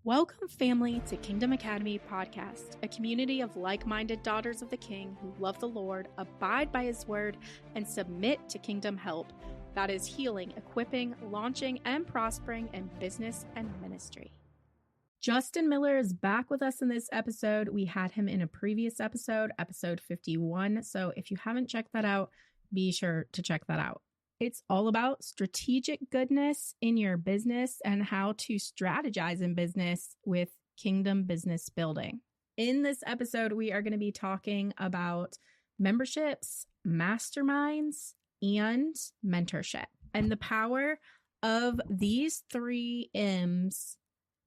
Welcome, family, to Kingdom Academy Podcast, a community of like-minded daughters of the King who love the Lord, abide by His word, and submit to kingdom help that is healing, equipping, launching, and prospering in business and ministry. Justen Miller is back with us in this episode. We had him in a previous episode, episode 51. So if you haven't checked that out, be sure to check that out. It's all about strategic goodness in your business and how to strategize in business with kingdom business building. In this episode, we are going to be talking about memberships, masterminds, and mentorship. And the power of these three M's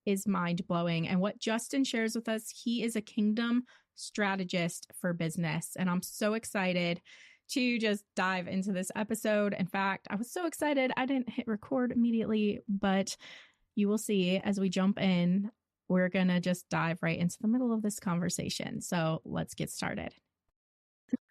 is mind-blowing. And what Justen shares with us, he is a kingdom strategist for business. And I'm so excited to just dive into this episode. In fact, I was so excited I didn't hit record immediately, but you will see as we jump in, we're going to just dive right into the middle of this conversation. So let's get started.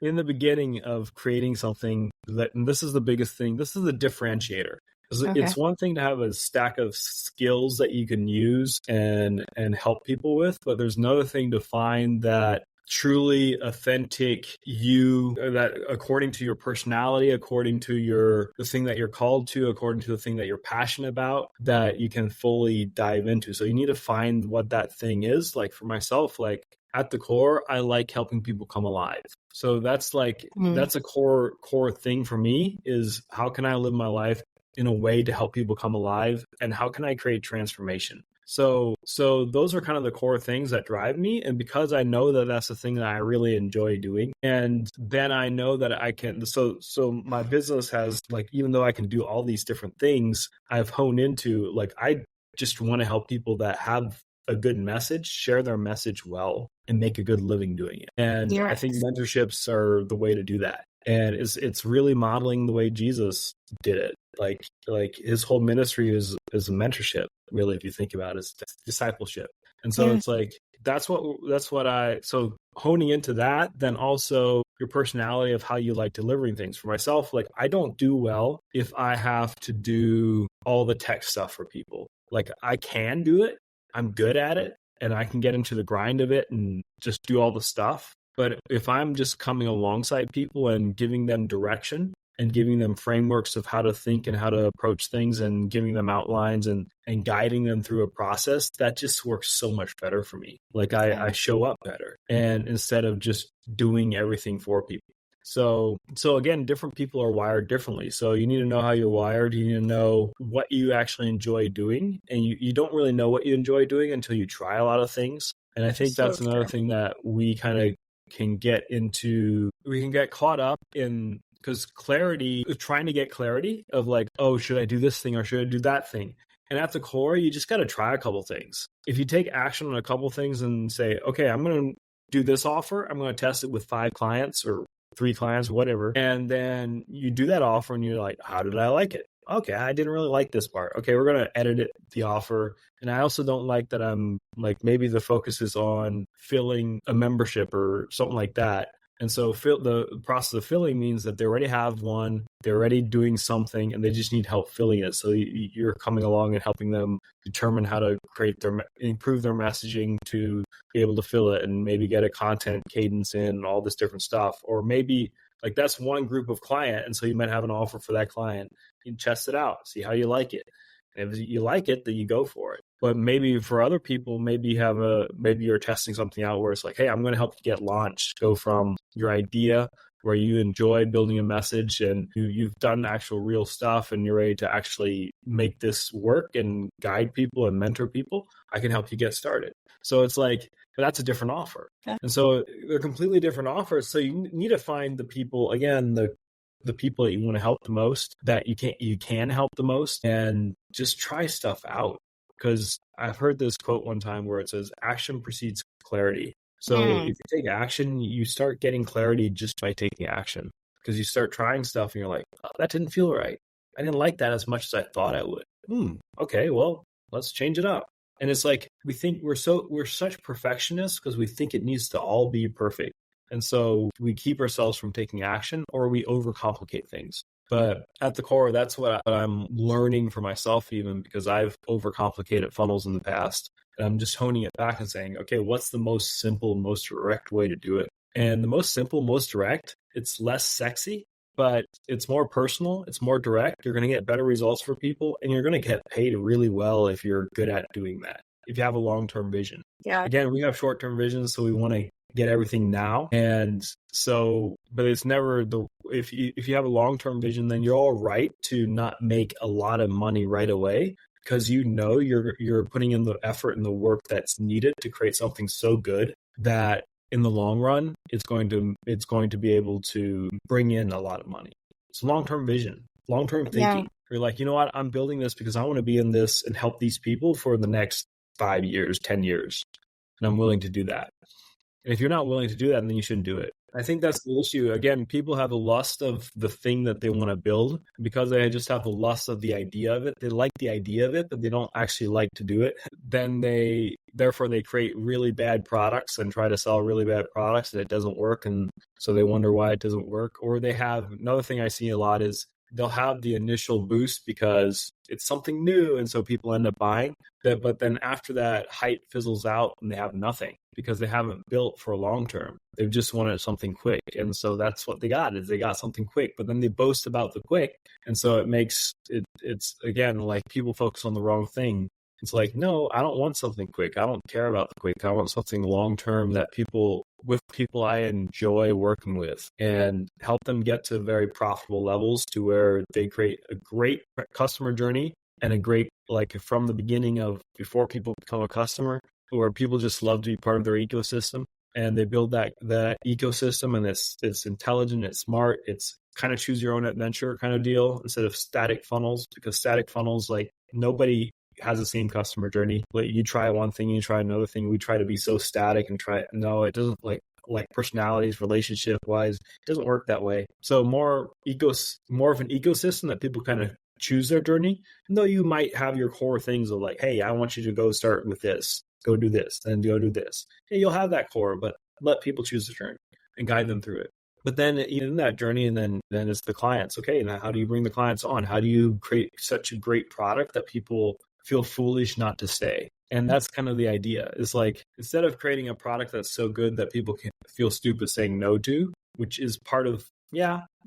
In the beginning of creating something, and this is the biggest thing, this is the differentiator. Okay. It's one thing to have a stack of skills that you can use and help people with, but there's another thing to find that truly authentic you, that according to your personality, according to the thing that you're called to, according to the thing that you're passionate about, that you can fully dive into. So you need to find what that thing is. Like for myself, like at the core, I like helping people come alive. So that's that's a core thing for me, is how can I live my life in a way to help people come alive, and how can I create transformation? So those are kind of the core things that drive me. And because I know that that's the thing that I really enjoy doing, and then I know that I can, so my business has, like, even though I can do all these different things, I've honed into, like, I just want to help people that have a good message, share their message well, and make a good living doing it. And yes. I think mentorships are the way to do that. And it's really modeling the way Jesus did it. Like his whole ministry is a mentorship, really, if you think about it, it's discipleship. And so it's like, so honing into that, then also your personality of how you like delivering things. For myself, like, I don't do well if I have to do all the tech stuff for people. Like, I can do it, I'm good at it, and I can get into the grind of it and just do all the stuff. But if I'm just coming alongside people and giving them direction and giving them frameworks of how to think and how to approach things and giving them outlines and guiding them through a process, that just works so much better for me. Like I show up better, and instead of just doing everything for people. So again, different people are wired differently. So you need to know how you're wired. You need to know what you actually enjoy doing. And you don't really know what you enjoy doing until you try a lot of things. And I think that's another thing that we kind of can get caught up in, because trying to get clarity of like, oh, should I do this thing or should I do that thing? And at the core, you just got to try a couple things. If you take action on a couple things and say, okay, I'm going to do this offer, I'm going to test it with 5 clients or 3 clients, whatever. And then you do that offer and you're like, how did I like it? Okay, I didn't really like this part. Okay, we're going to edit the offer. And I also don't like that I'm like, maybe the focus is on filling a membership or something like that. And so the process of filling means that they already have one, they're already doing something, and they just need help filling it. So you're coming along and helping them determine how to improve their messaging to be able to fill it, and maybe get a content cadence in and all this different stuff. Or maybe like that's one group of client, and so you might have an offer for that client. You can test it out, see how you like it. And if you like it, then you go for it. But maybe for other people, maybe you're testing something out where it's like, hey, I'm going to help you get launched. Go from your idea where you enjoy building a message and you've done actual real stuff and you're ready to actually make this work and guide people and mentor people. I can help you get started. So it's like, but that's a different offer. Yeah. And so they're completely different offers. So you need to find the people, again, the people that you want to help the most, that you can help the most, and just try stuff out. Because I've heard this quote one time where it says, action precedes clarity. So if you take action, you start getting clarity just by taking action. Because you start trying stuff and you're like, oh, that didn't feel right. I didn't like that as much as I thought I would. Okay, well, let's change it up. And it's like, we think we're such perfectionists because we think it needs to all be perfect. And so we keep ourselves from taking action, or we overcomplicate things. But at the core, that's what I'm learning for myself, even because I've overcomplicated funnels in the past. And I'm just honing it back and saying, okay, what's the most simple, most direct way to do it? And the most simple, most direct, it's less sexy, but it's more personal. It's more direct. You're going to get better results for people, and you're going to get paid really well if you're good at doing that. If you have a long-term vision. Yeah. Again, we have short-term visions, so we want to get everything now. And so, but it's never if you have a long-term vision, then you're all right to not make a lot of money right away, because you're putting in the effort and the work that's needed to create something so good that in the long run, it's going to be able to bring in a lot of money. It's long-term vision, long-term thinking. Yeah. You're like, you know what? I'm building this because I want to be in this and help these people for the next 5 years, 10 years. And I'm willing to do that. And if you're not willing to do that, then you shouldn't do it. I think that's the issue. Again, people have the lust of the thing that they want to build because they just have the lust of the idea of it. They like the idea of it, but they don't actually like to do it. Then therefore they create really bad products and try to sell really bad products and it doesn't work. And so they wonder why it doesn't work. Or they have another thing I see a lot is they'll have the initial boost because it's something new. And so people end up buying that. But then after that, hype fizzles out and they have nothing because they haven't built for a long term. They've just wanted something quick. And so that's what they got is they got something quick, but then they boast about the quick. And so it makes it's again, like people focus on the wrong thing. It's like, no, I don't want something quick. I don't care about the quick. I want something long-term that people I enjoy working with and help them get to very profitable levels to where they create a great customer journey and a great, like from the beginning of before people become a customer, where people just love to be part of their ecosystem and they build that ecosystem and it's intelligent, it's smart, it's kind of choose your own adventure kind of deal instead of static funnels, because static funnels, like nobody has the same customer journey. Like you try one thing, you try another thing. We try to be so static and no, it doesn't like personalities, relationship wise, it doesn't work that way. So more of an ecosystem that people kind of choose their journey. And though you might have your core things of like, hey, I want you to go start with this, go do this, then go do this. Hey, you'll have that core, but let people choose the journey and guide them through it. But then in that journey, and then it's the clients. Okay, now how do you bring the clients on? How do you create such a great product that people feel foolish not to stay? And that's kind of the idea. It's like, instead of creating a product that's so good that people can feel stupid saying no to, which is part of,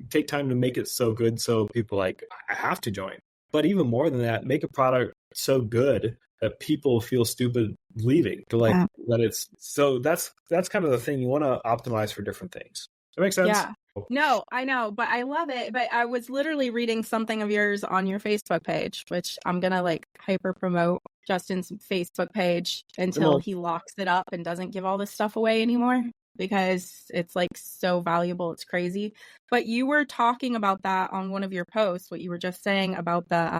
take time to make it so good so people like, I have to join. But even more than that, make a product so good that people feel stupid leaving. That it's so that's kind of the thing. You want to optimize for different things. Does that make sense? Yeah. No, I know, but I love it. But I was literally reading something of yours on your Facebook page, which I'm going to like hyper promote Justen's Facebook page until he locks it up and doesn't give all this stuff away anymore, because it's like so valuable. It's crazy. But you were talking about that on one of your posts, what you were just saying about the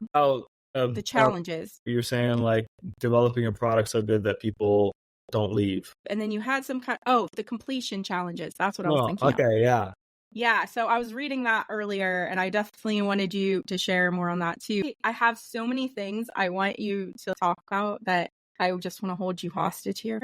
challenges. You're saying like developing a product so good that people don't leave. And then you had some the completion challenges. That's what I was thinking. Okay, yeah. Yeah, so I was reading that earlier, and I definitely wanted you to share more on that too. I have so many things I want you to talk about that I just want to hold you hostage here.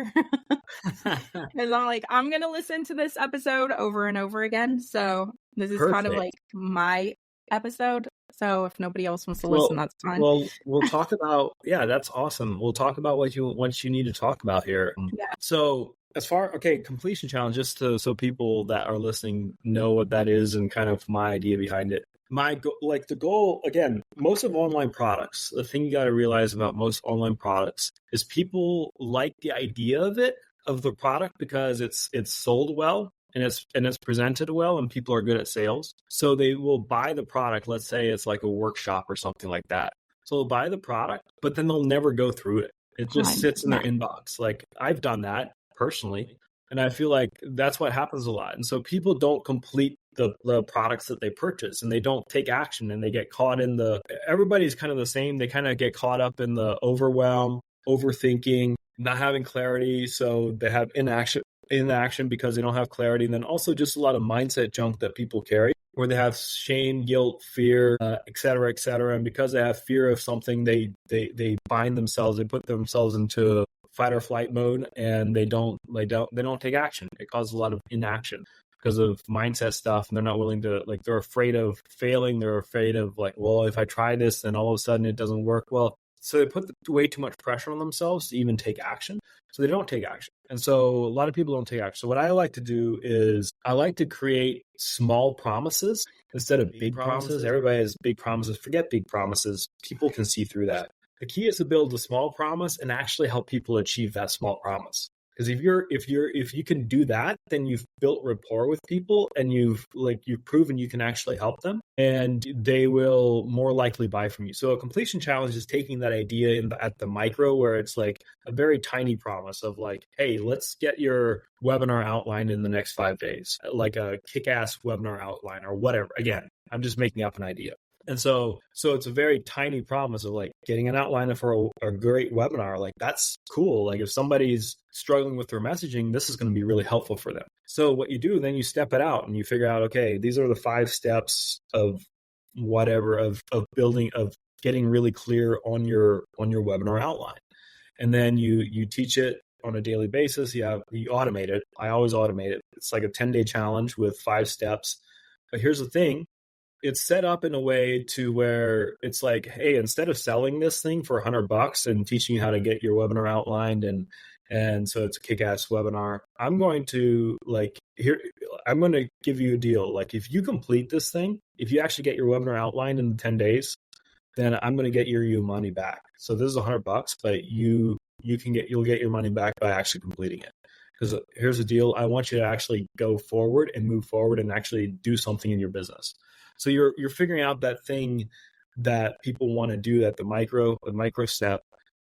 Because I'm like, I'm going to listen to this episode over and over again. So this is kind of like my episode. So if nobody else wants to listen, that's fine. Well, we'll talk about, that's awesome. We'll talk about what you need to talk about here. Yeah. So completion challenge, just so people that are listening know what that is and kind of my idea behind it. The goal, again, most of online products, the thing you got to realize about most online products is people like the idea of the product because it's sold well and it's presented well and people are good at sales. So they will buy the product. Let's say it's like a workshop or something like that. So they'll buy the product, but then they'll never go through it. It just sits in their inbox. Like I've done that personally. And I feel like that's what happens a lot. And so people don't complete the products that they purchase and they don't take action and they get caught in everybody's kind of the same. They kind of get caught up in the overwhelm, overthinking, not having clarity. So they have inaction because they don't have clarity. And then also just a lot of mindset junk that people carry where they have shame, guilt, fear, et cetera, et cetera. And because they have fear of something, they bind themselves, they put themselves into fight or flight mode and they don't take action. It causes a lot of inaction because of mindset stuff. And they're not willing to, they're afraid of failing. They're afraid of well, if I try this, then all of a sudden it doesn't work. Well, So they put way too much pressure on themselves to even take action. So they don't take action. And so a lot of people don't take action. So what I like to do is I like to create small promises instead of big promises. Everybody has big promises. Forget big promises. People can see through that. The key is to build a small promise and actually help people achieve that small promise. Because if you can do that, then you've built rapport with people and you've proven you can actually help them, and they will more likely buy from you. So a completion challenge is taking that idea at the micro, where it's like a very tiny promise of like, hey, let's get your webinar outlined in the next 5 days, like a kick-ass webinar outline or whatever. Again, I'm just making up an idea. And so it's a very tiny promise of like getting an outline for a great webinar. Like, that's cool. Like, if somebody's struggling with their messaging, this is going to be really helpful for them. So what you do, then you step it out and you figure out, okay, these are the 5 steps of whatever, of building, of getting really clear on your webinar outline. And then you teach it on a daily basis. You automate it. I always automate it. It's like a 10-day challenge with 5 steps. But here's the thing. It's set up in a way to where it's like, hey, instead of selling this thing for $100 and teaching you how to get your webinar outlined and so it's a kick-ass webinar, I'm going to give you a deal. Like, if you complete this thing, if you actually get your webinar outlined in 10 days, then I'm going to get your money back. So this is $100, but you'll get your money back by actually completing it. Because here's the deal. I want you to actually go forward and move forward and actually do something in your business. So you're figuring out that thing that people want to do at the micro step,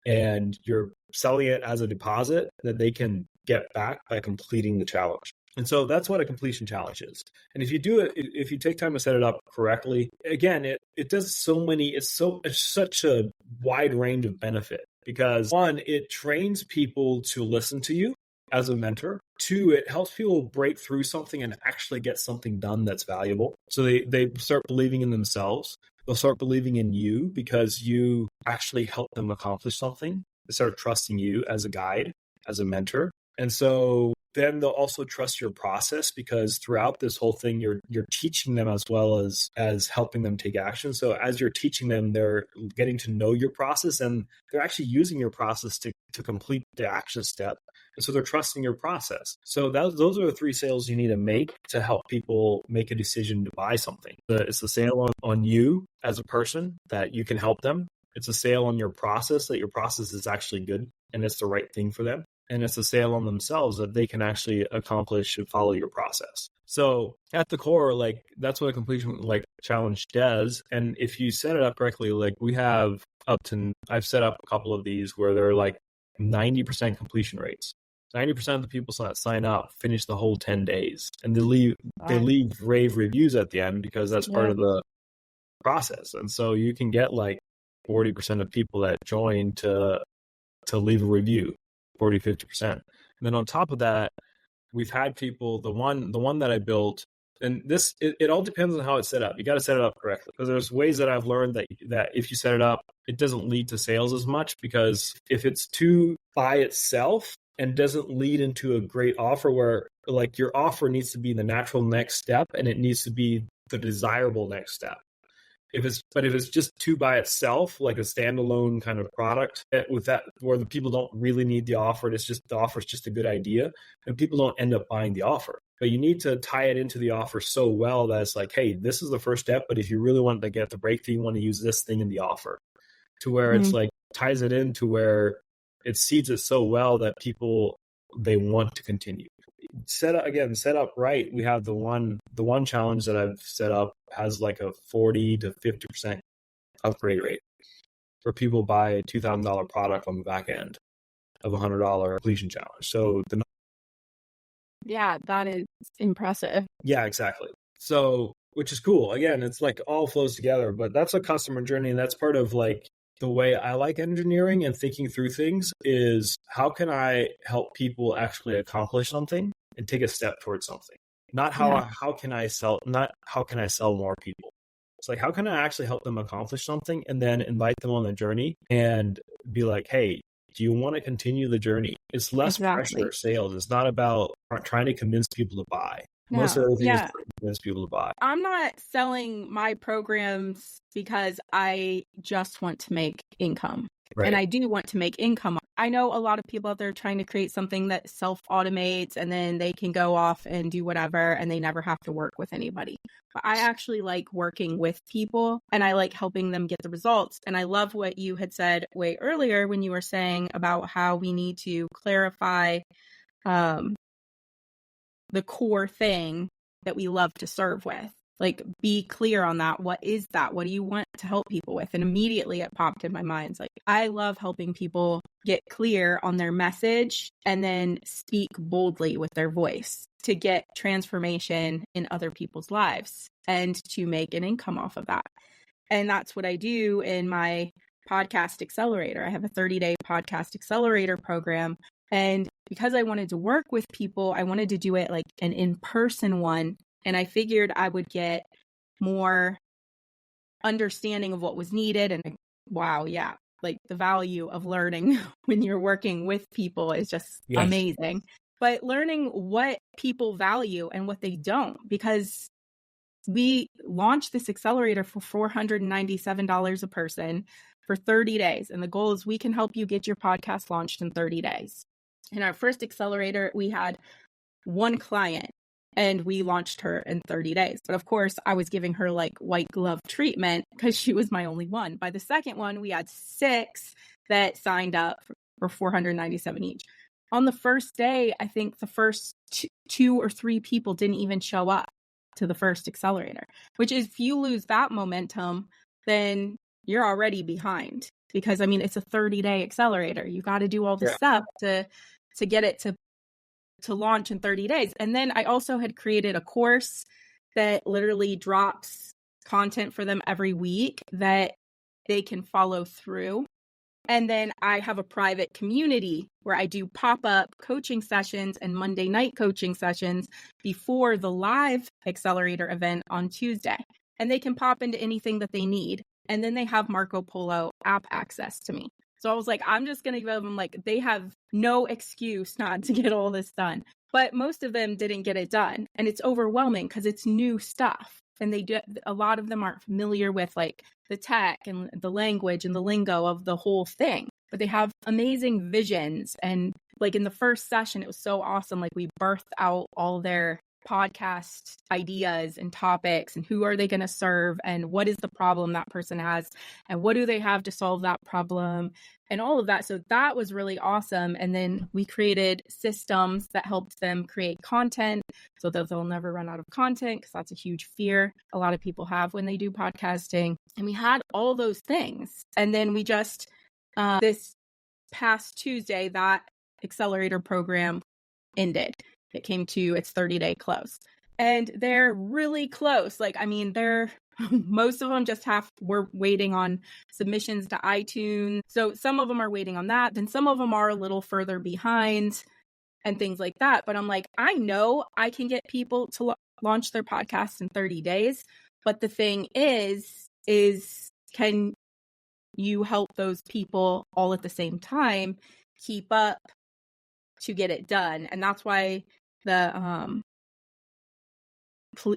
and you're selling it as a deposit that they can get back by completing the challenge. And so that's what a completion challenge is. And if you do it, if you take time to set it up correctly, again, it does it's such a wide range of benefit, because 1, it trains people to listen to you as a mentor. 2, it helps people break through something and actually get something done that's valuable. So they start believing in themselves. They'll start believing in you because you actually help them accomplish something. They start trusting you as a guide, as a mentor. And so then they'll also trust your process, because throughout this whole thing, you're teaching them as well as helping them take action. So as you're teaching them, they're getting to know your process, and they're actually using your process to complete the action step. And so they're trusting your process. So those are the 3 sales you need to make to help people make a decision to buy something. It's the sale on you as a person, that you can help them. It's a sale on your process, that your process is actually good and it's the right thing for them. And it's a sale on themselves, that they can actually accomplish and follow your process. So at the core, like, that's what a completion challenge does. And if you set it up correctly, like, I've set up a couple of these where they're like 90% completion rates. 90% of the people that sign up finish the whole 10 days, and they leave rave reviews at the end, because that's part of the process. And so you can get like 40% of people that join to leave a review, 40, 50%. And then on top of that, we've had people, the one that I built, and this, it all depends on how it's set up. You got to set it up correctly, because there's ways that I've learned that if you set it up, it doesn't lead to sales as much, because if it's too by itself and doesn't lead into a great offer, where like your offer needs to be the natural next step and it needs to be the desirable next step. If it's just too by itself, like a standalone kind of product with that, where the people don't really need the offer, and the offer is just a good idea, and people don't end up buying the offer. But you need to tie it into the offer so well that it's like, hey, this is the first step, but if you really want to get the breakthrough, you want to use this thing in the offer, to where it's like ties it in to where it seeds it so well that people, they want to continue. Set up right. We have the one challenge that I've set up has like a 40 to 50% upgrade rate, where people buy a $2,000 product on the back end of a $100 completion challenge. So that is impressive. Yeah, exactly. So, which is cool. Again, it's like all flows together, but that's a customer journey, and that's part of like the way I like engineering and thinking through things is, how can I help people actually accomplish something and take a step towards something? Not how can I sell more people. It's like, how can I actually help them accomplish something, and then invite them on the journey and be like, hey, do you want to continue the journey? It's less pressure sales. It's not about trying to convince people to buy. Most of the things is to convince people to buy. I'm not selling my programs because I just want to make income. Right. And I do want to make income. I know a lot of people out there trying to create something that self-automates and then they can go off and do whatever and they never have to work with anybody. But I actually like working with people and I like helping them get the results. And I love what you had said way earlier when you were saying about how we need to clarify the core thing that we love to serve with. Like, be clear on that. What is that? What do you want to help people with? And immediately it popped in my mind. It's like, I love helping people get clear on their message and then speak boldly with their voice to get transformation in other people's lives and to make an income off of that. And that's what I do in my podcast accelerator. I have a 30-day podcast accelerator program. And because I wanted to work with people, I wanted to do it like an in-person one. And I figured I would get more understanding of what was needed. And wow, yeah, like the value of learning when you're working with people is just amazing. But learning what people value and what they don't, because we launched this accelerator for $497 a person for 30 days. And the goal is we can help you get your podcast launched in 30 days. In our first accelerator, we had one client and we launched her in 30 days. But of course, I was giving her like white glove treatment because she was my only one. By the second one, we had 6 that signed up for $497 each. On the first day, I think the first 2 or 3 people didn't even show up to the first accelerator, which is, if you lose that momentum, then you're already behind. Because I mean, it's a 30-day accelerator. You got to do all the stuff to get it to launch in 30 days. And then I also had created a course that literally drops content for them every week that they can follow through. And then I have a private community where I do pop-up coaching sessions and Monday night coaching sessions before the live accelerator event on Tuesday. And they can pop into anything that they need. And then they have Marco Polo app access to me. So I was like, I'm just going to give them, like, they have no excuse not to get all this done. But most of them didn't get it done. And it's overwhelming because it's new stuff. And a lot of them aren't familiar with like the tech and the language and the lingo of the whole thing. But they have amazing visions. And like in the first session, it was so awesome. Like, we birthed out all their podcast ideas and topics and who are they going to serve and what is the problem that person has and what do they have to solve that problem and all of that. So that was really awesome. And then we created systems that helped them create content so that they'll never run out of content, because that's a huge fear a lot of people have when they do podcasting. And we had all those things. And then we just this past Tuesday, that accelerator program ended. It came to its 30-day close. And they're really close. Like, I mean, most of them we're waiting on submissions to iTunes. So some of them are waiting on that. Then some of them are a little further behind and things like that. But I'm like, I know I can get people to launch their podcasts in 30 days. But the thing is can you help those people all at the same time keep up to get it done? And that's why the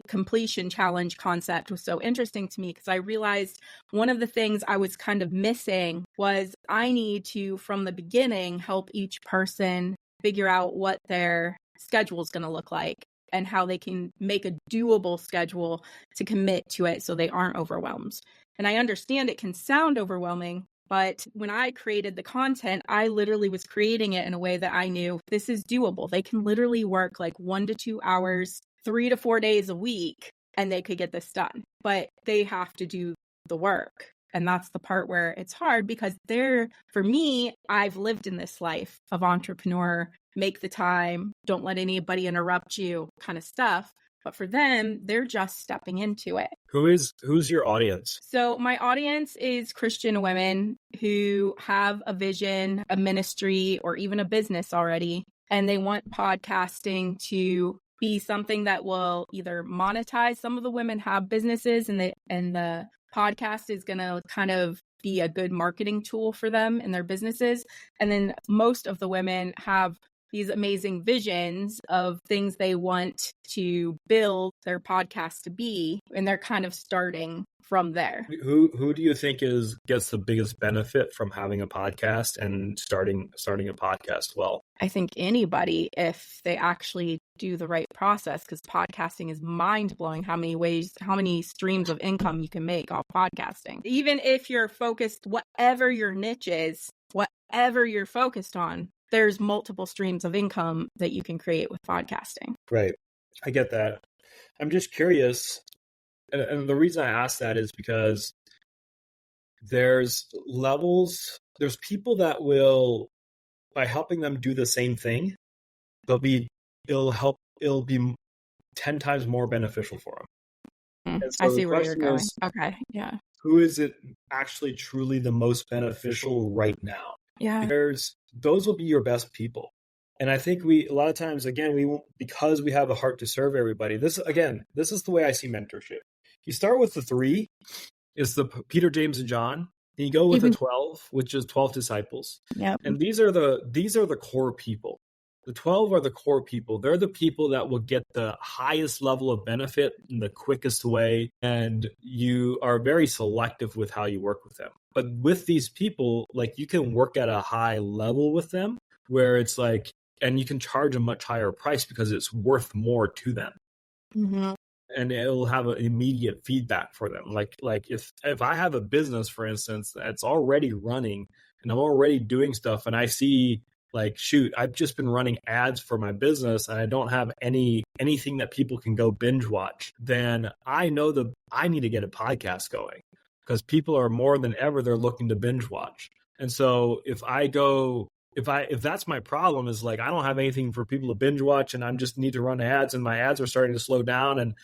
completion challenge concept was so interesting to me, because I realized one of the things I was kind of missing was I need to, from the beginning, help each person figure out what their schedule is going to look like and how they can make a doable schedule to commit to it so they aren't overwhelmed. And I understand it can sound overwhelming, but when I created the content, I literally was creating it in a way that I knew this is doable. They can literally work like 1 to 2 hours, 3 to 4 days a week, and they could get this done. But they have to do the work. And that's the part where it's hard, because for me, I've lived in this life of entrepreneur, make the time, don't let anybody interrupt you kind of stuff. But for them, they're just stepping into it. Who's your audience? So my audience is Christian women who have a vision, a ministry, or even a business already, and they want podcasting to be something that will either monetize. Some of the women have businesses, and the podcast is going to kind of be a good marketing tool for them in their businesses. And then most of the women have these amazing visions of things they want to build their podcast to be, and they're kind of starting from there. Who do you think gets the biggest benefit from having a podcast and starting a podcast well? I think anybody, if they actually do the right process, because podcasting is mind-blowing how many streams of income you can make off podcasting. Even if you're focused, whatever your niche is, whatever you're focused on, there's multiple streams of income that you can create with podcasting. Right. I get that. I'm just curious. And the reason I ask that is because there's levels, there's people that will, by helping them do the same thing, it'll be 10 times more beneficial for them. I see where you're going. Okay. Yeah. Who is it actually truly the most beneficial right now? Yeah. Those will be your best people. And I think a lot of times, again, because we have a heart to serve everybody, this is the way I see mentorship. You start with the 3, it's the Peter, James, and John. And you go with the 12, which is 12 disciples. Yep. And these are the core people. The 12 are the core people. They're the people that will get the highest level of benefit in the quickest way. And you are very selective with how you work with them. But with these people, like, you can work at a high level with them where it's like, and you can charge a much higher price because it's worth more to them. Mm-hmm. And it'll have an immediate feedback for them. Like if I have a business, for instance, that's already running and I'm already doing stuff, and I see, like, shoot, I've just been running ads for my business and I don't have anything that people can go binge watch, then I know I need to get a podcast going, because people are more than ever, they're looking to binge watch. And so if that's my problem, is like, I don't have anything for people to binge watch and I just need to run ads and my ads are starting to slow down, and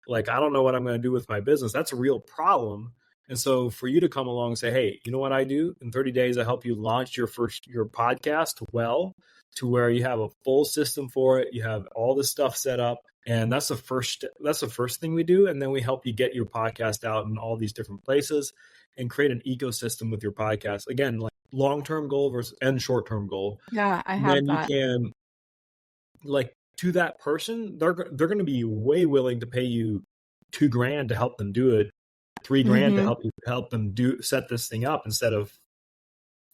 like, I don't know what I'm going to do with my business. That's a real problem. And so for you to come along and say, hey, you know what I do? In 30 days, I help you launch your podcast well, to where you have a full system for it. You have all this stuff set up. And that's the first thing we do. And then we help you get your podcast out in all these different places and create an ecosystem with your podcast. Again, like, long-term goal and short-term goal. Yeah, I have that. Then you can, like, to that person, they're going to be way willing to pay you $2,000 to help them do it, $3,000 to help them set this thing up, instead of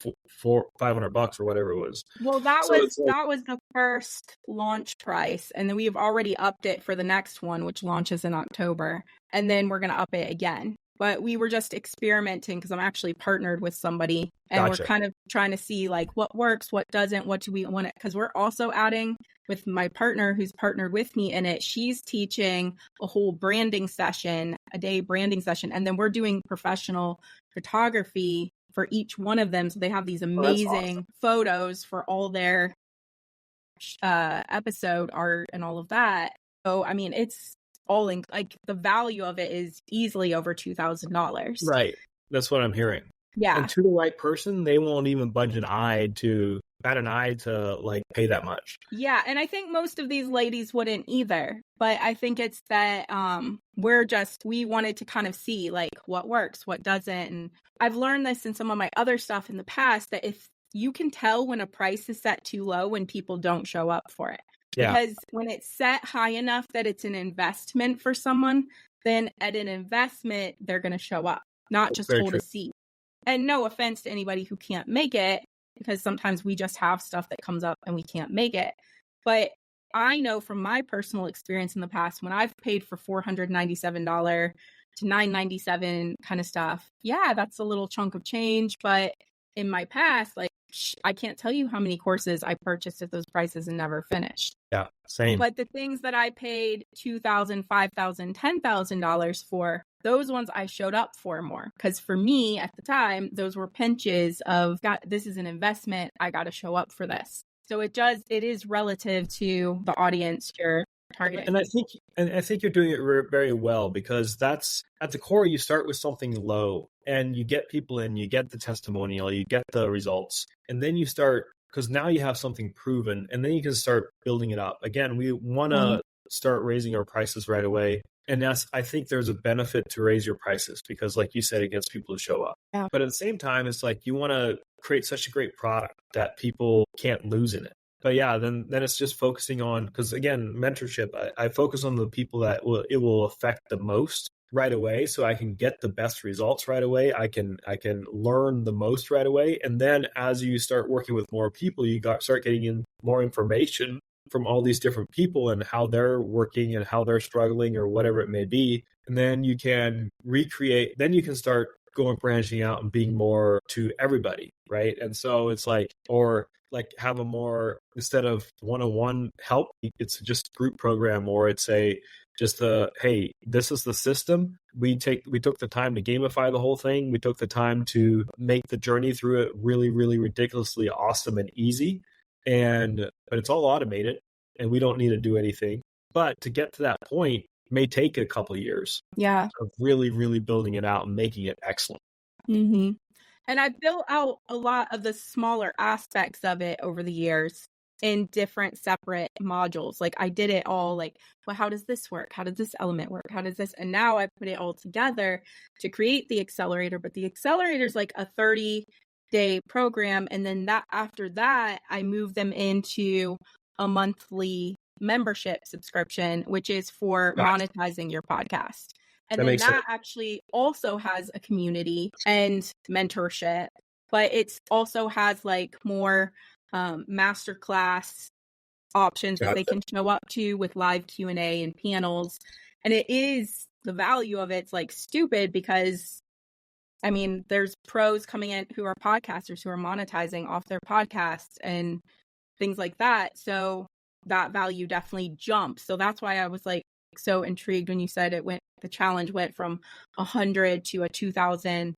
$500 or whatever it was. Well, that was the first launch price, and then we've already upped it for the next one, which launches in October, and then we're going to up it again. But we were just experimenting, because I'm actually partnered with somebody, and We're kind of trying to see, like, what works, what doesn't, what do we want it, because we're also adding with my partner who's partnered with me in it. She's teaching a whole branding session, a day branding session, and then we're doing professional photography for each one of them. So they have these amazing photos for all their episode art and all of that. So, I mean, it's all in, like, the value of it is easily over $2,000. Right. That's what I'm hearing. Yeah. And to the right person, they won't even budge an eye to like pay that much. Yeah. And I think most of these ladies wouldn't either. But I think it's that we wanted to kind of see, like, what works, what doesn't. And I've learned this in some of my other stuff in the past, that if you can tell when a price is set too low, when people don't show up for it. Yeah. Because when it's set high enough that it's an investment for someone, then at an investment, they're going to show up, not just hold a seat. And no offense to anybody who can't make it, because sometimes we just have stuff that comes up and we can't make it. But I know from my personal experience in the past, when I've paid for $497 to $997 kind of stuff, yeah, that's a little chunk of change. But in my past, like, I can't tell you how many courses I purchased at those prices and never finished. Yeah, same. But the things that I paid $2,000, $5,000, $10,000 for, those ones I showed up for more. Because for me at the time, those were pinches of, this is an investment. I got to show up for this. So it is relative to the audience you're targeting. And I think you're doing it very well, because that's at the core. You start with something low and you get people in, you get the testimonial, you get the results, and then you start, because now you have something proven, and then you can start building it up. Again, we want to start raising our prices right away. And I think there's a benefit to raise your prices, because, like you said, it gets people to show up. Yeah. But at the same time, it's like, you want to create such a great product that people can't lose in it. But yeah, then it's just focusing on, because again, mentorship, I focus on the people that it will affect the most right away, so I can get the best results right away. I can learn the most right away, and then as you start working with more people, start getting in more information from all these different people and how they're working and how they're struggling or whatever it may be, and then you can recreate. Then you can start branching out and being more to everybody, right? And so it's like, or like have a more, instead of one-on-one help, it's just group program, or it's hey, this is the system. We took the time to gamify the whole thing. We took the time to make the journey through it really, really ridiculously awesome and easy. But it's all automated and we don't need to do anything. But to get to that point may take a couple of years. Yeah. Of really, really building it out and making it excellent. Mm-hmm. And I built out a lot of the smaller aspects of it over the years in different separate modules. Like I did it all like, well, how does this work? How does this element work? How does this? And now I put it all together to create the accelerator. But the accelerator is like a 30-day program. And then after that, I move them into a monthly membership subscription, which is for monetizing your podcast. And then that actually also has a community and mentorship, but it also has like more masterclass options that they can show up to with live Q&A and panels. And it is, the value of it's like stupid because, I mean, there's pros coming in who are podcasters who are monetizing off their podcasts and things like that. So that value definitely jumps. So that's why I was like so intrigued when you said the challenge went from $100 to a $2,000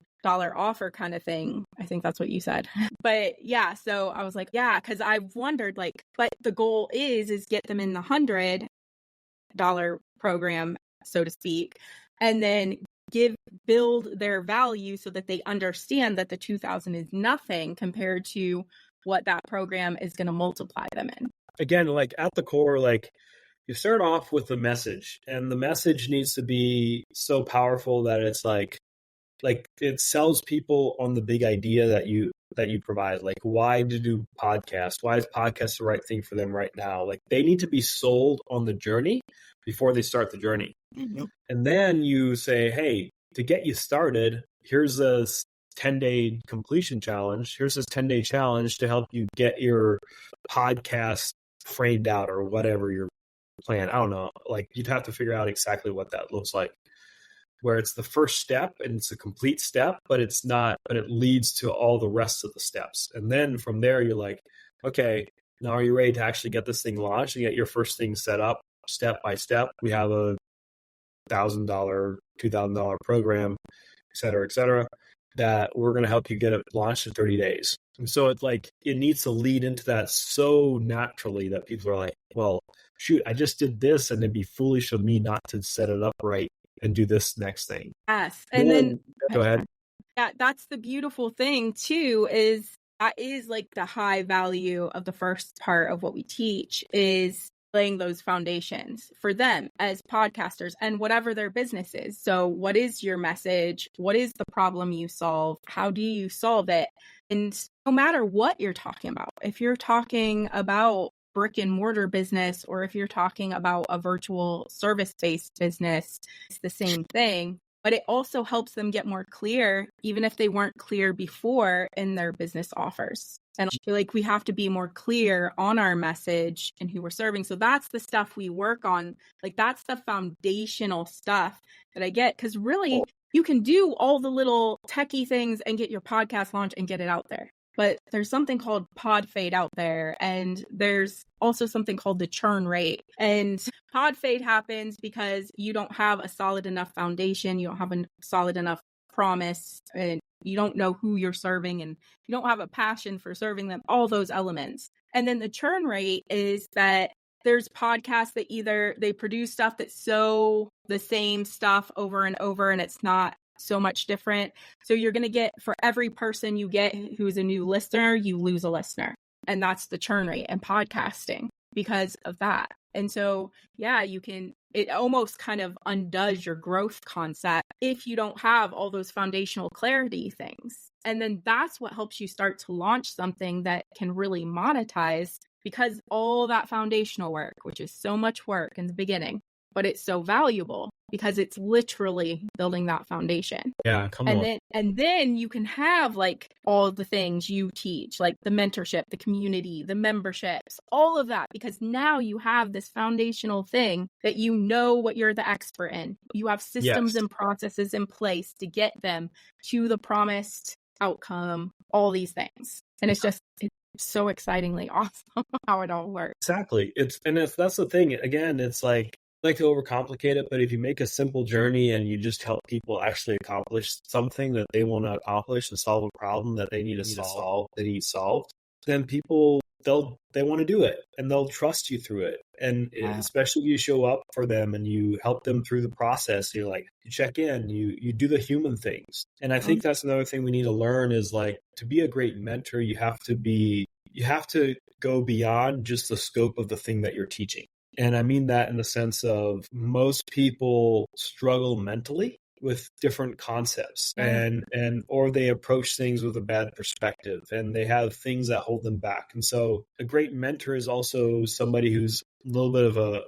offer kind of thing. I think that's what you said. But yeah, so I was like, yeah, because I've wondered like, but the goal is get them in the $100 program, so to speak, and then build their value so that they understand that the 2,000 is nothing compared to what that program is going to multiply them in. Again, like at the core, like you start off with the message, and the message needs to be so powerful that it's like it sells people on the big idea that you provide. Like, why to do podcasts? Why is podcast the right thing for them right now? Like, they need to be sold on the journey before they start the journey. Mm-hmm. And then you say, hey, to get you started, here's a 10-day completion challenge. Here's this 10-day challenge to help you get your podcast framed out or whatever your plan. I don't know. Like, you'd have to figure out exactly what that looks like, where it's the first step and it's a complete step, but it's not, but it leads to all the rest of the steps. And then from there, you're like, okay, now are you ready to actually get this thing launched and get your first thing set up step by step? We have a $1,000, $2,000 program, et cetera, that we're going to help you get it launched in 30 days. And so it's like, it needs to lead into that so naturally that people are like, well, shoot, I just did this, and it'd be foolish of me not to set it up right and do this next thing. Yes. And then go ahead. Yeah, that's the beautiful thing too, is that is like the high value of the first part of what we teach, is laying those foundations for them as podcasters and whatever their business is. So what is your message? What is the problem you solve? How do you solve it? And no matter what you're talking about, if you're talking about brick and mortar business, or if you're talking about a virtual service-based business, it's the same thing. But it also helps them get more clear, even if they weren't clear before in their business offers. And I feel like we have to be more clear on our message and who we're serving. So that's the stuff we work on. Like, that's the foundational stuff that I get. Because really, you can do all the little techie things and get your podcast launched and get it out there. But there's something called pod fade out there. And there's also something called the churn rate. And pod fade happens because you don't have a solid enough foundation. You don't have a solid enough promise. And you don't know who you're serving. And you don't have a passion for serving them, all those elements. And then the churn rate is that there's podcasts that either they produce stuff that's so the same stuff over and over, and it's not so much different. So you're going to get, for every person you get who's a new listener, you lose a listener. And that's the churn rate in podcasting because of that. And so, yeah, it almost kind of undoes your growth concept if you don't have all those foundational clarity things. And then that's what helps you start to launch something that can really monetize because all that foundational work, which is so much work in the beginning, but it's so valuable because it's literally building that foundation. Yeah, come on. And then you can have like all the things you teach, like the mentorship, the community, the memberships, all of that, because now you have this foundational thing that you know what you're the expert in. You have systems and processes in place to get them to the promised outcome, all these things. And it's so excitingly awesome how it all works. Exactly. That's the thing. Again, it's like, I like to overcomplicate it, but if you make a simple journey and you just help people actually accomplish something that they want to accomplish and solve a problem that they need solved, then people, they want to do it and they'll trust you through it. And especially if you show up for them and you help them through the process, you check in, you do the human things. And I think that's another thing we need to learn is like, to be a great mentor, you have to go beyond just the scope of the thing that you're teaching. And I mean that in the sense of most people struggle mentally with different concepts or they approach things with a bad perspective and they have things that hold them back. And so a great mentor is also somebody who's a little bit of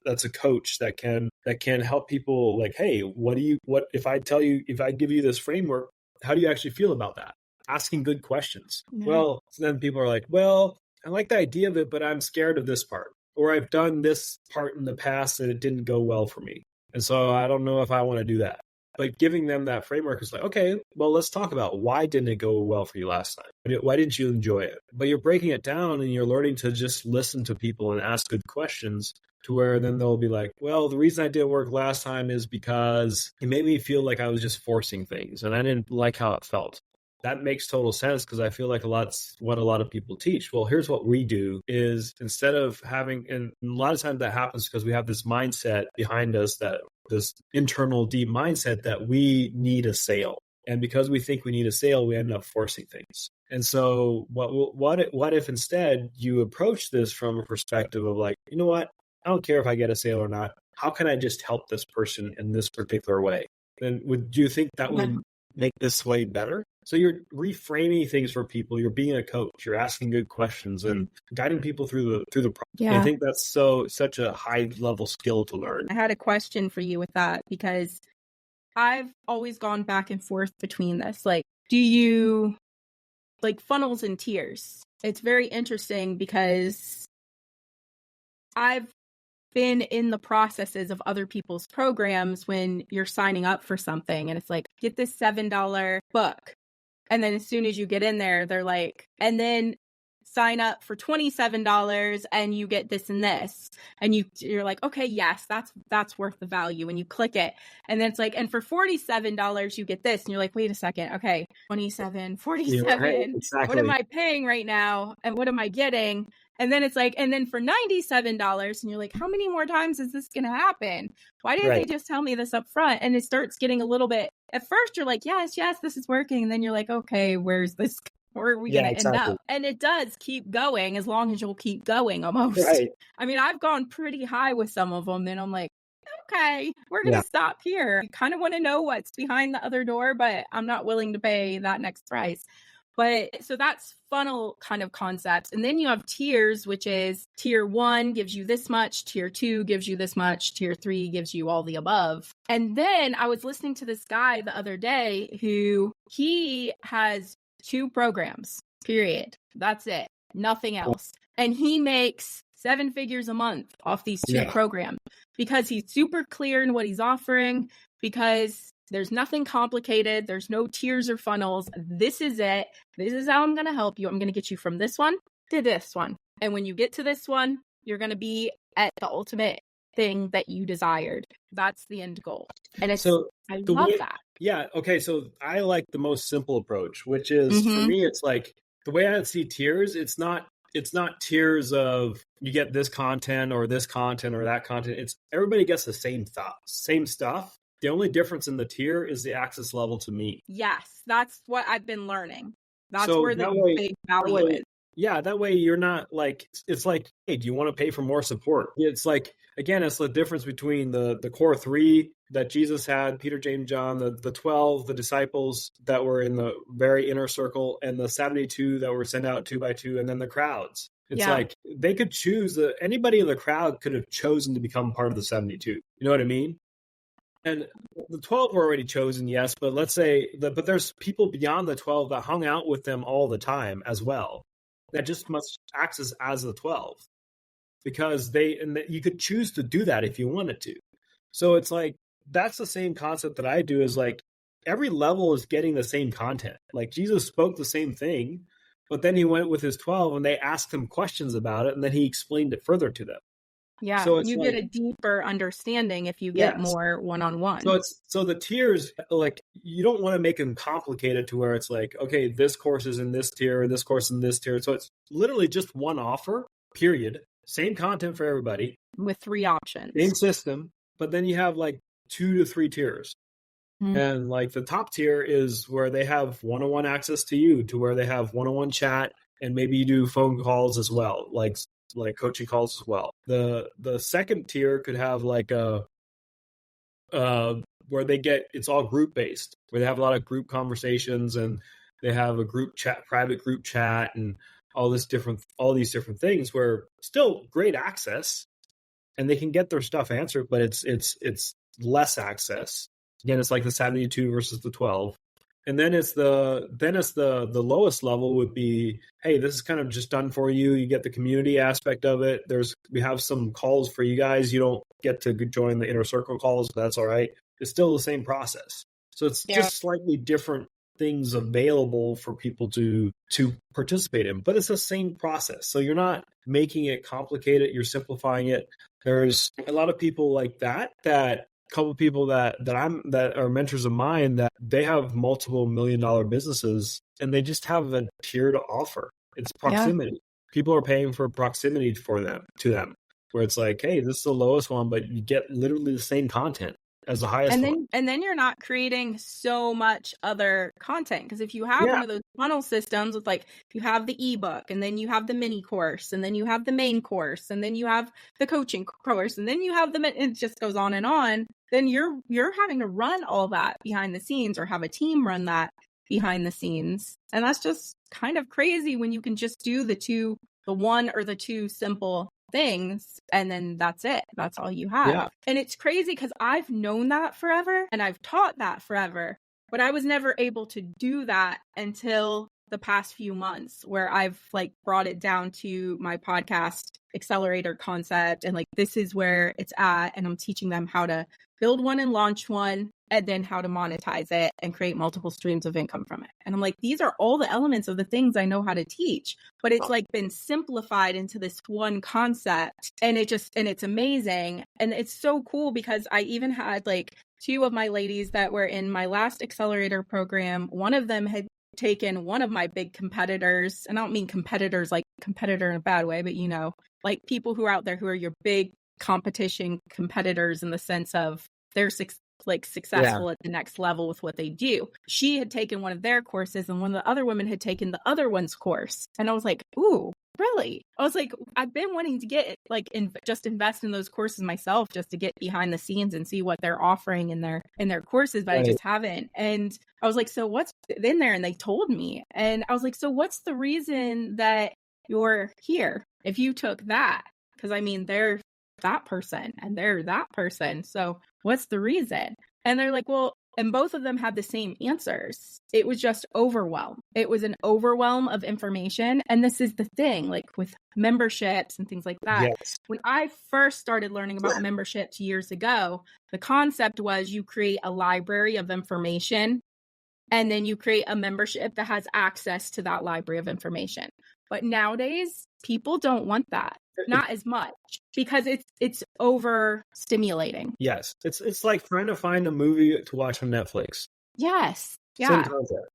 that's a coach that can help people like, hey, if I give you this framework, how do you actually feel about that? Asking good questions. Yeah. Well, so then people are like, well, I like the idea of it, but I'm scared of this part. Or I've done this part in the past and it didn't go well for me. And so I don't know if I want to do that. But giving them that framework is like, okay, well, let's talk about why didn't it go well for you last time? Why didn't you enjoy it? But you're breaking it down and you're learning to just listen to people and ask good questions to where then they'll be like, well, the reason I didn't work last time is because it made me feel like I was just forcing things and I didn't like how it felt. That makes total sense because I feel like what a lot of people teach. Well, here's what we do is instead of having, and a lot of times that happens because we have this mindset behind us, that this internal deep mindset that we need a sale. And because we think we need a sale, we end up forcing things. And so what if instead you approach this from a perspective of like, you know what? I don't care if I get a sale or not. How can I just help this person in this particular way? Then do you think that would make this way better? So you're reframing things for people. You're being a coach. You're asking good questions and guiding people through the process. Yeah. I think that's such a high level skill to learn. I had a question for you with that because I've always gone back and forth between this. Like, do you like funnels and tiers? It's very interesting because I've been in the processes of other people's programs when you're signing up for something and it's like, get this $7 book. And then as soon as you get in there, they're like, and then sign up for $27 and you get this and this. And you're like, okay, yes, that's worth the value. And you click it. And then it's like, and for $47, you get this. And you're like, wait a second. Okay, 27, 47. Right, exactly. What am I paying right now? And what am I getting? And then it's like, and then for $97, and you're like, how many more times is this going to happen? Why didn't they just tell me this up front? And it starts getting a little bit, at first you're like, yes, this is working. And then you're like, okay, where are we going to end up? And it does keep going as long as you'll keep going almost. Right. I mean, I've gone pretty high with some of them. Then I'm like, okay, we're going to stop here. I kind of want to know what's behind the other door, but I'm not willing to pay that next price. But so that's funnel kind of concepts. And then you have tiers, which is tier 1 gives you this much, tier 2 gives you this much, tier 3 gives you all the above. And then I was listening to this guy the other day who he has 2 programs, period. That's it. Nothing else. And he makes 7 figures a month off these 2 programs because he's super clear in what he's offering, because there's nothing complicated. There's no tiers or funnels. This is it. This is how I'm going to help you. I'm going to get you from this one to this one. And when you get to this one, you're going to be at the ultimate thing that you desired. That's the end goal. And I love that. Yeah. Okay. So I like the most simple approach, which is for me, it's like the way I see tiers. It's not tiers of you get this content or that content. It's everybody gets the same stuff. The only difference in the tier is the access level to me. Yes, that's what I've been learning. That's where the big value is. Yeah, that way you're not like, it's like, hey, do you want to pay for more support? It's like, again, it's the difference between the core 3 that Jesus had, Peter, James, John, the 12, the disciples that were in the very inner circle, and the 72 that were sent out 2 by 2, and then the crowds. It's like they could choose, anybody in the crowd could have chosen to become part of the 72. You know what I mean? And the 12 were already chosen, yes, but let's say but there's people beyond the 12 that hung out with them all the time as well. That just must act as the 12, because you could choose to do that if you wanted to. So it's like, that's the same concept that I do, is like every level is getting the same content. Like Jesus spoke the same thing, but then he went with his 12 and they asked him questions about it, and then he explained it further to them. Yeah, so you get a deeper understanding if you get more one-on-one. So the tiers, like, you don't want to make them complicated to where it's like, okay, this course is in this tier, and this course in this tier. So it's literally just one offer, period. Same content for everybody. With 3 options. Same system, but then you have like 2 to 3 tiers. Mm-hmm. And like the top tier is where they have one-on-one access to you, to where they have one-on-one chat, and maybe you do phone calls as well, like coaching calls as well. The second tier could have like a where they get, it's all group based, where they have a lot of group conversations, and they have a group chat, private group chat, and all these different things, where still great access and they can get their stuff answered, but it's less access. Again, it's like the 72 versus the 12. And then it's the lowest level would be, hey, this is kind of just done for you. You get the community aspect of it. We have some calls for you guys. You don't get to join the inner circle calls, but that's all right. It's still the same process. So it's just slightly different things available for people to participate in, but it's the same process. So you're not making it complicated. You're simplifying it. There's a lot of people like that couple of people that are mentors of mine, that they have multiple $1 million businesses, and they just have a tier to offer. It's proximity. Yeah. People are paying for proximity to them, where it's like, hey, this is the lowest one, but you get literally the same content as the highest one. And then you're not creating so much other content, because if you have one of those funnel systems with, like, you have the ebook, and then you have the mini course, and then you have the main course, and then you have the coaching course, and then you have it just goes on, then you're having to run all that behind the scenes, or have a team run that behind the scenes. And that's just kind of crazy when you can just do the one or the 2 simple things, and then that's it. That's all you have. Yeah. And it's crazy because I've known that forever, and I've taught that forever, but I was never able to do that until the past few months, where I've like brought it down to my podcast accelerator concept, and like, this is where it's at, and I'm teaching them how to build one and launch one, and then how to monetize it and create multiple streams of income from it. And I'm like, these are all the elements of the things I know how to teach, but it's like been simplified into this one concept, and it's amazing. And it's so cool, because I even had like 2 of my ladies that were in my last accelerator program. One of them had taken one of my big competitors, and I don't mean competitors like competitor in a bad way, but like people who are out there who are your big competition competitors, in the sense of they're successful at the next level with what they do. She had taken one of their courses, and one of the other women had taken the other one's course. And I was like, ooh, really? I was like, I've been wanting to get just invest in those courses myself, just to get behind the scenes and see what they're offering in their courses, but I just haven't. And I was like, so what's in there? And they told me, and I was like, so what's the reason that you're here if you took that? Because I mean, they're that person and they're that person, so what's the reason? And they're like, well, and both of them had the same answers. It was just overwhelm. It was an overwhelm of information. And this is the thing, like with memberships and things like that. Yes. When I first started learning about memberships years ago, the concept was you create a library of information, and then you create a membership that has access to that library of information. But nowadays, people don't want that. Not as much, because it's overstimulating. Yes. It's like trying to find a movie to watch on Netflix. Yes. Yeah. Same concept.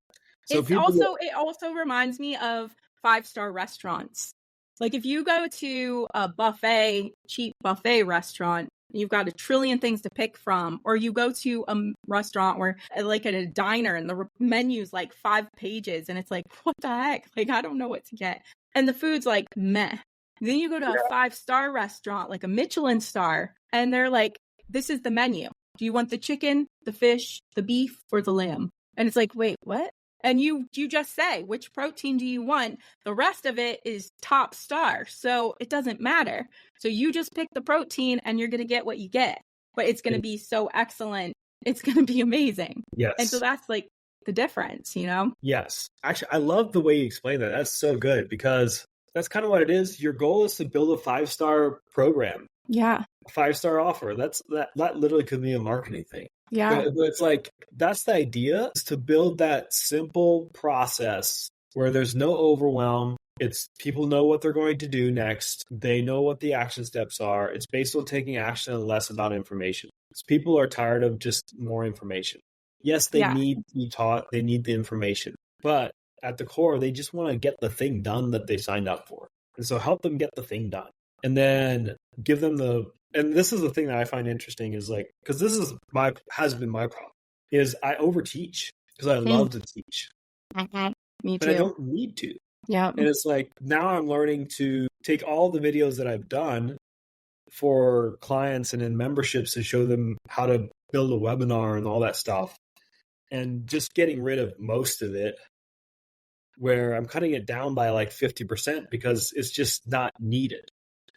So it also reminds me of 5-star restaurants. Like, if you go to a cheap buffet restaurant, you've got a trillion things to pick from, or you go to a restaurant where, like at a diner, and the menu's like 5 pages, and it's like, what the heck? Like, I don't know what to get. And the food's like, meh. Then you go to a 5-star restaurant, like a Michelin star, and they're like, this is the menu. Do you want the chicken, the fish, the beef, or the lamb? And it's like, wait, what? And you just say, which protein do you want? The rest of it is top star. So it doesn't matter. So you just pick the protein and you're going to get what you get. But it's going to be so excellent. It's going to be amazing. Yes. And so that's like the difference, you know? Yes. Actually, I love the way you explain that. That's so good because that's kind of what it is. Your goal is to build a 5-star program. Yeah. 5-star offer. That literally could be a marketing thing. Yeah. But it's like, that's the idea, is to build that simple process where there's no overwhelm. It's people know what they're going to do next. They know what the action steps are. It's based on taking action and less about information. Because people are tired of just more information. Yes, they need to be taught. They need the information. But at the core, they just want to get the thing done that they signed up for. And so help them get the thing done. And then give them and this is the thing that I find interesting is like, because this has been my problem, is I overteach because I love to teach. Me too. But I don't need to. Yeah. And it's like, now I'm learning to take all the videos that I've done for clients and in memberships to show them how to build a webinar and all that stuff. And just getting rid of most of it, where I'm cutting it down by like 50% because it's just not needed.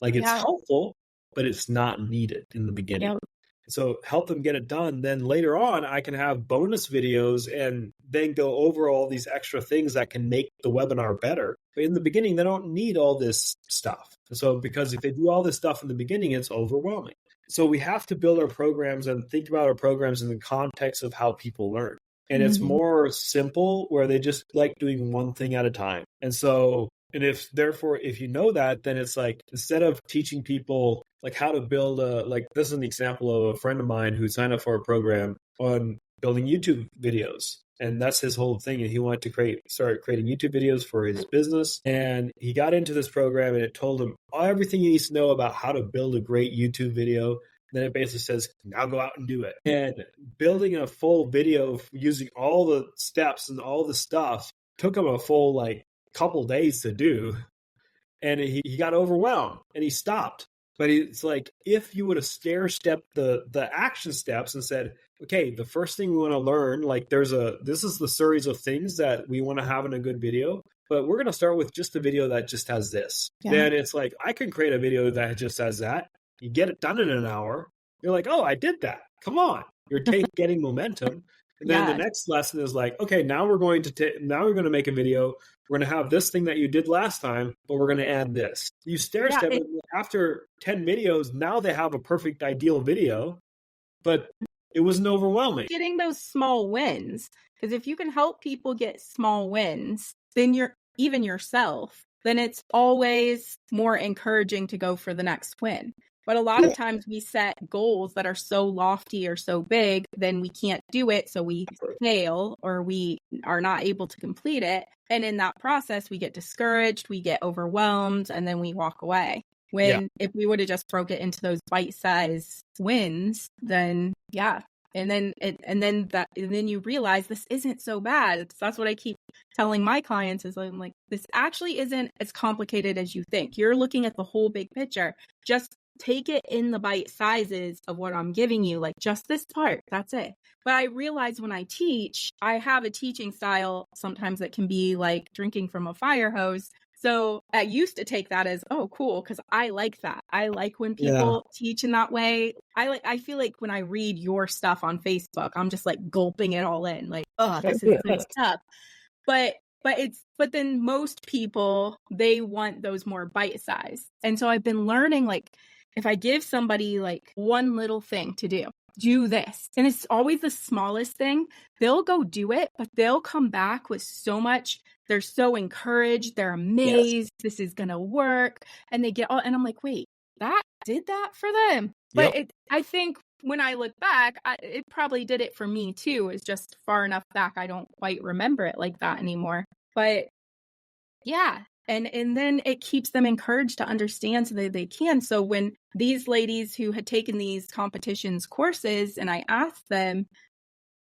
Like it's helpful, but it's not needed in the beginning. Yep. So help them get it done. Then later on, I can have bonus videos and then go over all these extra things that can make the webinar better. But in the beginning, they don't need all this stuff. So because if they do all this stuff in the beginning, it's overwhelming. So we have to build our programs and think about our programs in the context of how people learn. And it's more simple where they just like doing one thing at a time. And so, and if you know that, then it's like, instead of teaching people like how to build like this is an example of a friend of mine who signed up for a program on building YouTube videos. And that's his whole thing. And he wanted to start creating YouTube videos for his business. And he got into this program and it told him everything he needs to know about how to build a great YouTube video. Then it basically says, now go out and do it. And building a full video using all the steps and all the stuff took him a full like couple days to do. And he got overwhelmed and he stopped. But it's like, if you would have stair-stepped the action steps and said, okay, the first thing we want to learn, like this is the series of things that we want to have in a good video, but we're going to start with just a video that just has this. Yeah. Then it's like, I can create a video that just has that. You get it done in an hour. You're like, oh, I did that. Come on. You're getting momentum. And then the next lesson is like, okay, now we're going to make a video. We're going to have this thing that you did last time, but we're going to add this. You step after 10 videos. Now they have a perfect ideal video, but it wasn't overwhelming. Getting those small wins. Because if you can help people get small wins, then even yourself, then it's always more encouraging to go for the next win. But a lot of times we set goals that are so lofty or so big, then we can't do it. So we fail or we are not able to complete it. And in that process, we get discouraged, we get overwhelmed, and then we walk away. If we would have just broke it into those bite-sized wins, then And then you realize this isn't so bad. That's what I keep telling my clients is I'm like, this actually isn't as complicated as you think. You're looking at the whole big picture. Just take it in the bite sizes of what I'm giving you, like just this part. That's it. But I realize when I teach, I have a teaching style sometimes that can be like drinking from a fire hose. So I used to take that as, oh, cool, because I like that. I like when people teach in that way. I feel like when I read your stuff on Facebook, I'm just like gulping it all in, like, oh, this is good stuff. But then most people, they want those more bite size. And so I've been learning, like, if I give somebody like one little thing to do this, and it's always the smallest thing, they'll go do it, but they'll come back with so much. They're so encouraged. They're amazed. Yes. This is going to work. And they get all, and I'm like, wait, that did that for them. But I think when I look back, it probably did it for me too. It's just far enough back. I don't quite remember it like that anymore. But yeah. And then it keeps them encouraged to understand so that they can. So when these ladies who had taken these competitions courses and I asked them,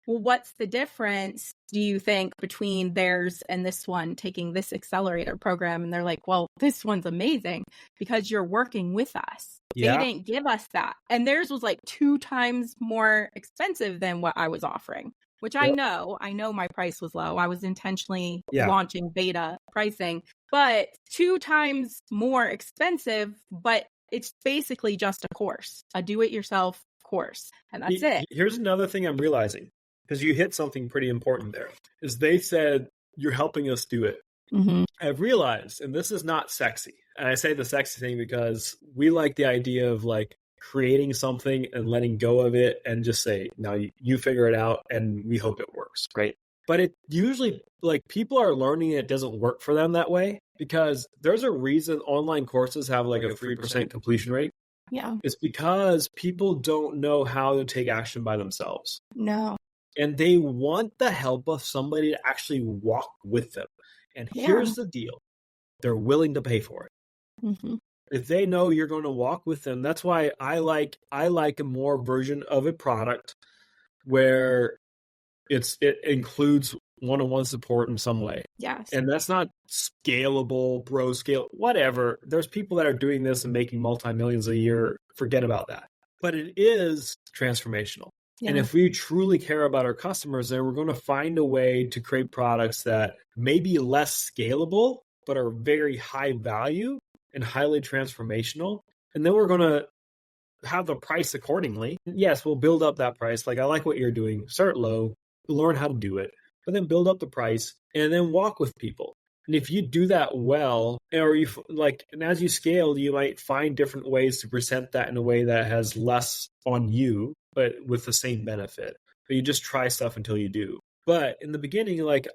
well, what's the difference, do you think, between theirs and this one taking this accelerator program? And they're like, well, this one's amazing because you're working with us. Yeah. They didn't give us that. And theirs was like 2 times more expensive than what I was offering. which I know my price was low. I was intentionally launching beta pricing, but 2 times more expensive, but it's basically just a course, a do-it-yourself course. And that's it. Here's another thing I'm realizing, because you hit something pretty important there, is they said, you're helping us do it. Mm-hmm. I've realized, and this is not sexy, and I say the sexy thing because we like the idea of like creating something and letting go of it and just say, now you figure it out and we hope it works. Right. But it usually, like, people are learning it doesn't work for them that way, because there's a reason online courses have like a 3% completion rate. Yeah. It's because people don't know how to take action by themselves. No. And they want the help of somebody to actually walk with them. And here's the deal. They're willing to pay for it. Mm-hmm. If they know you're going to walk with them, that's why I like a more version of a product where it includes one-on-one support in some way. Yes. And that's not scalable, bro scale, whatever. There's people that are doing this and making multi-millions a year. Forget about that. But it is transformational. Yeah. And if we truly care about our customers, then we're going to find a way to create products that may be less scalable, but are very high value and highly transformational. And then we're going to have the price accordingly. Yes, we'll build up that price. Like, I like what you're doing. Start low, learn how to do it, but then build up the price and then walk with people. And if you do that well, or and as you scale, you might find different ways to present that in a way that has less on you, but with the same benefit. But you just try stuff until you do. But in the beginning, like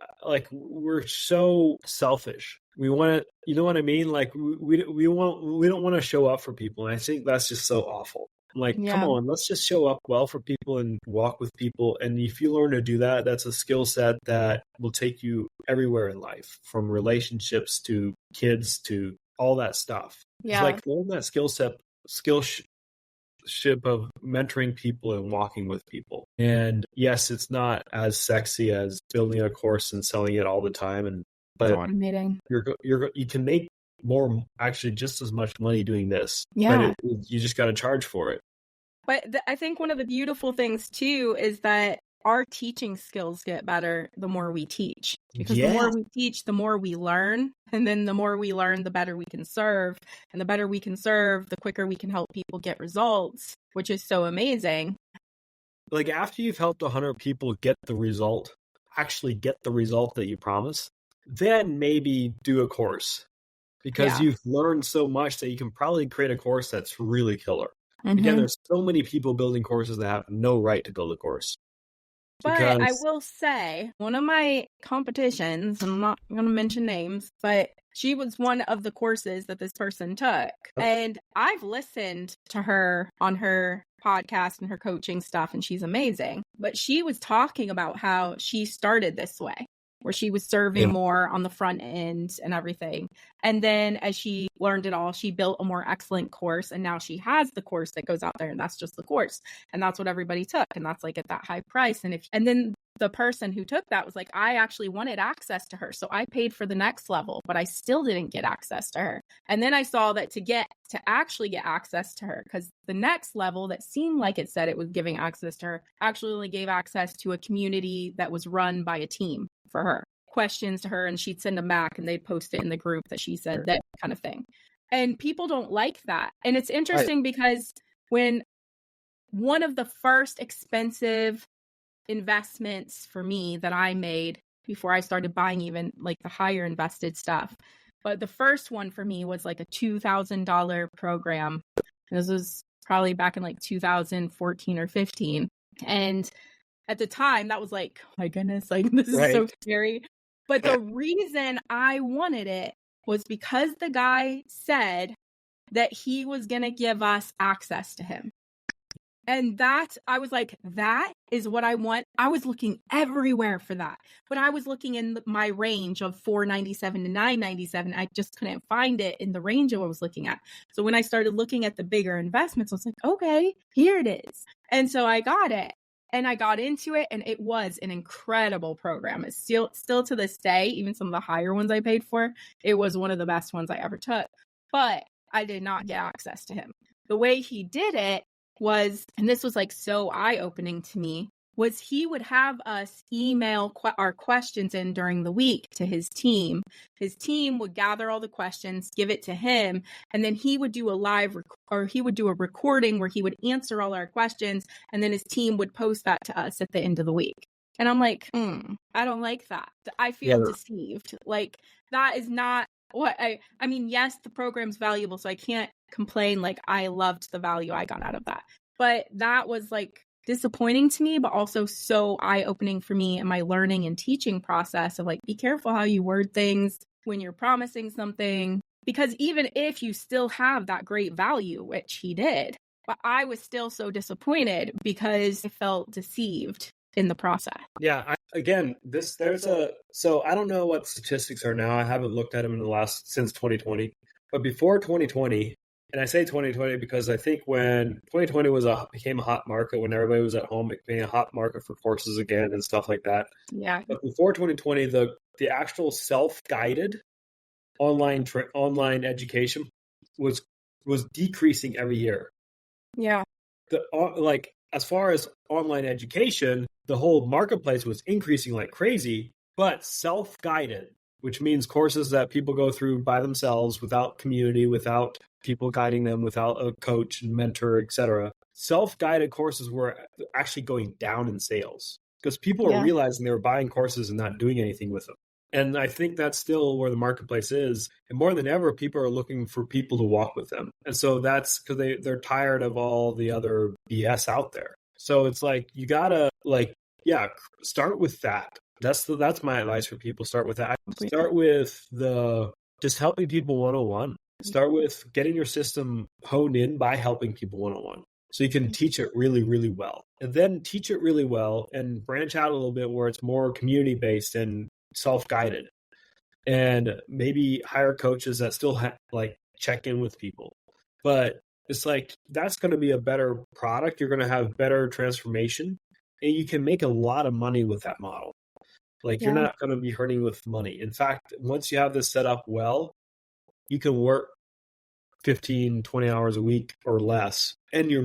we're so selfish. We want to, you know what I mean? Like we don't want to show up for people. And I think that's just so awful. I'm like, come on, let's just show up well for people and walk with people. And if you learn to do that, that's a skill set that will take you everywhere in life, from relationships to kids to all that stuff. Yeah. It's like learn that skillship of mentoring people and walking with people. And yes, it's not as sexy as building a course and selling it all the time. But automating. You can make more, actually just as much money doing this. Yeah. But you just got to charge for it. But I think one of the beautiful things too is that our teaching skills get better the more we teach. Because the more we teach, the more we learn. And then the more we learn, the better we can serve. And the better we can serve, the quicker we can help people get results, which is so amazing. Like, after you've helped 100 people get the result, actually get the result that you promise, then maybe do a course. Because you've learned so much that you can probably create a course that's really killer. Mm-hmm. Again, there's so many people building courses that have no right to build a course. But I will say, one of my competitions, I'm not going to mention names, but she was one of the courses that this person took. And I've listened to her on her podcast and her coaching stuff, and she's amazing. But she was talking about how she started this way, where she was serving more on the front end and everything. And then as she learned it all, she built a more excellent course. And now she has the course that goes out there, and that's just the course. And that's what everybody took. And that's like at that high price. And then the person who took that was like, I actually wanted access to her. So I paid for the next level, but I still didn't get access to her. And then I saw that to actually get access to her, because the next level that seemed like it said it was giving access to her actually only gave access to a community that was run by a team for her, questions to her, and she'd send them back and they'd post it in the group that she said, that kind of thing. And people don't like that. And it's interesting because when one of the first expensive investments for me that I made before I started buying even like the higher invested stuff, but the first one for me was like a $2,000 program. And this was probably back in like 2014 or 15. And at the time, that was like, oh my goodness, like this is so scary. But the reason I wanted it was because the guy said that he was going to give us access to him. And I was like, that is what I want. I was looking everywhere for that. But I was looking in my range of $497 to $997. I just couldn't find it in the range of what I was looking at. So when I started looking at the bigger investments, I was like, okay, here it is. And so I got it. And I got into it, and it was an incredible program. It's still to this day, even some of the higher ones I paid for, it was one of the best ones I ever took. But I did not get access to him. The way he did it was, and this was like so eye-opening to me, was he would have us email our questions in during the week to his team. His team would gather all the questions, give it to him, and then he would do he would do a recording where he would answer all our questions, and then his team would post that to us at the end of the week. And I'm like, I don't like that. I feel deceived. Like, that is not what I mean, yes, the program's valuable, so I can't complain. Like, I loved the value I got out of that. But that was like disappointing to me, but also so eye-opening for me in my learning and teaching process of like, be careful how you word things when you're promising something, because even if you still have that great value, which he did, but I was still so disappointed because I felt deceived in the process. Yeah. So I don't know what statistics are now. I haven't looked at them since 2020, but before 2020, and I say 2020 because I think when 2020 became a hot market, when everybody was at home, it became a hot market for courses again and stuff like that. Yeah. But before 2020, the actual self-guided online education was decreasing every year. Yeah. As far as online education, the whole marketplace was increasing like crazy, but self-guided, which means courses that people go through by themselves without community, without people guiding them, without a coach and mentor, etc. Self-guided courses were actually going down in sales because people are realizing they were buying courses and not doing anything with them. And I think that's still where the marketplace is. And more than ever, people are looking for people to walk with them. And so that's because they're tired of all the other BS out there. So it's like, you gotta start with that. That's my advice for people. Start with that. Start with just helping people one-on-one. Start with getting your system honed in by helping people one-on-one. So you can teach it really, really well. And then teach it really well and branch out a little bit where it's more community-based and self-guided. And maybe hire coaches that still check in with people. But it's like, that's going to be a better product. You're going to have better transformation. And you can make a lot of money with that model. You're not going to be hurting with money. In fact, once you have this set up well, you can work 15, 20 hours a week or less. And you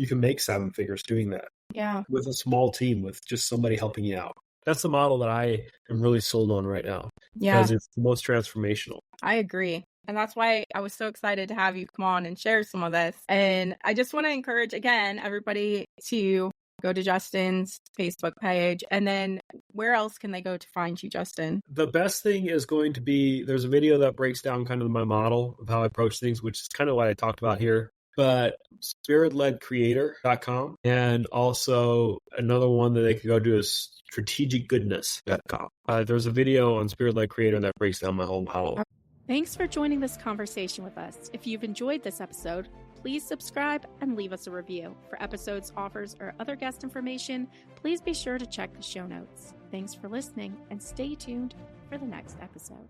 can make 7 figures doing that. Yeah. With a small team, with just somebody helping you out. That's the model that I am really sold on right now. Yeah. Because it's the most transformational. I agree. And that's why I was so excited to have you come on and share some of this. And I just want to encourage, again, everybody to go to Justen's Facebook page. And then where else can they go to find you, Justen? The best thing is going to be, there's a video that breaks down kind of my model of how I approach things, which is kind of what I talked about here. But spiritledcreator.com. And also another one that they can go to is strategicgoodness.com. There's a video on Spirit Led Creator that breaks down my whole model. Thanks for joining this conversation with us. If you've enjoyed this episode, please subscribe and leave us a review. For episodes, offers, or other guest information, please be sure to check the show notes. Thanks for listening and stay tuned for the next episode.